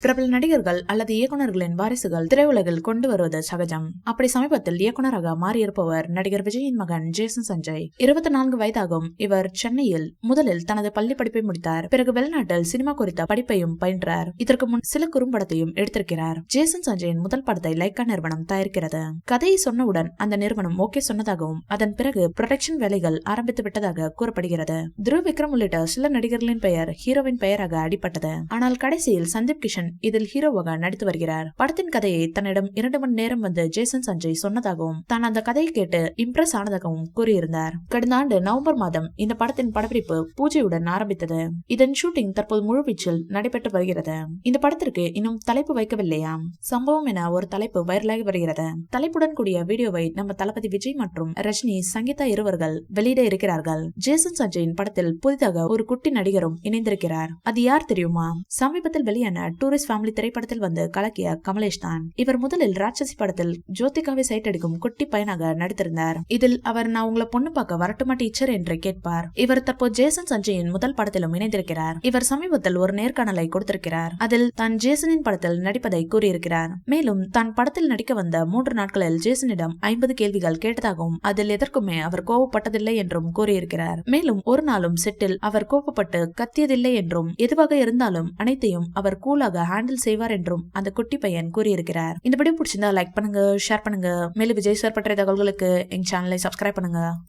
பிரபல நடிகர்கள் அல்லது இயக்குநர்களின் வாரிசுகள் திரையுலகில் கொண்டு வருவது சகஜம். அப்படி சமீபத்தில் இயக்குநராக மாறியிருப்பவர் நடிகர் விஜயின் மகன் ஜேசன் சஞ்சய். 24 வயதாகும் இவர் சென்னையில் முதலில் தனது பள்ளி படிப்பை முடித்தார். பிறகு வெளிநாட்டில் சினிமா குறித்த படிப்பையும் பயின்றார். இதற்கு முன் சில குறும்படத்தையும் எடுத்திருக்கிறார். ஜேசன் சஞ்சயின் முதல் படத்தை லைக்கா நிறுவனம் தயாரிக்கிறது. கதையை சொன்னவுடன் அந்த நிறுவனம் ஓகே சொன்னதாகவும் அதன் பிறகு ப்ரொடக்ஷன் வேலைகள் ஆரம்பித்து விட்டதாக கூறப்படுகிறது. துருவ் விக்ரம் உள்ளிட்ட சில நடிகர்களின் பெயர் ஹீரோவின் பெயராக அடிபட்டது. ஆனால் கடைசியில் சந்தீப் கிஷன் இதில் ஹீரோவாக நடித்து வருகிறார். படத்தின் கதையை தன்னிடம் 2 மணி நேரம் வந்து ஜேசன் சஞ்சய் சொன்னதாகவும் தான் அந்த கதையை கேட்டு இம்ப்ரெஸ் ஆனதாகவும் கூறியிருந்தார். கடந்த ஆண்டு நவம்பர் மாதம் இந்த படத்தின் படப்பிடிப்பு பூஜையுடன் ஆரம்பித்தது. இதன் ஷூட்டிங் தற்போது முழுவீச்சில் நடைபெற்று வருகிறது. இந்த படத்திற்கு இன்னும் தலைப்பு வைக்கவில்லையாம். சம்பவம் என ஒரு தலைப்பு வைரலாகி வருகிறது. தலைப்புடன் கூடிய வீடியோவை நம்ம தளபதி விஜய் மற்றும் ரஜினி சங்கீதா இருவர்கள் வெளியிட இருக்கிறார்கள். ஜேசன் சஞ்சயின் படத்தில் புதிதாக ஒரு குட்டி நடிகரும் இணைந்திருக்கிறார். அது யார் தெரியுமா? சமீபத்தில் வெளியான டூரிஸ்ட் ஃபேமிலி திரைப்படத்தில் வந்து கலக்கிய கமலேஷ் தான். இவர் முதலில் ராட்சசி படத்தில் ஜோதிகாவை சைட் அடிக்கும் குட்டி பையனாக நடித்திருந்தார். இதில் அவர் நான் உங்களை பொண்ணு பார்க்க வரட்டுமா டீச்சர் என்று கேட்பார். இவர் தற்போது ஜேசன் சஞ்சயின் முதல் படத்திலும் இணைந்திருக்கிறார். இவர் சமீபத்தில் ஒரு நேர்காணலை கொடுத்திருக்கிறார். அதில் தான் ஜேசனின் படத்தில் நடிப்பதை கூறியிருக்கிறார். மேலும் தான் படத்தில் நடிக்க வந்த 3 நாட்களில் ஜேசனிடம் 50 கேள்விகள் கேட்டதாகவும் அதில் எதற்குமே அவர் கோபப்பட்டதில்லை என்றும் கூறியிருக்கிறார். மேலும் ஒரு நாளும் செட்டில் அவர் கோபப்பட்டு கத்தியதில்லை என்றும் எதுவாக இருந்தாலும் அனைத்தையும் அவர் கூலாக ஹேண்டில் செய்வார் என்றும் அந்த குட்டி பையன் கூறியிருக்கிறார். இந்த வீடியோ பிடிச்சிருந்தா லைக் பண்ணுங்க, ஷேர் பண்ணுங்க. மேலும் விஜய் சார் பற்றிய தகவல்களுக்கு எங்க சேனலை சப்ஸ்கிரைப் பண்ணுங்க.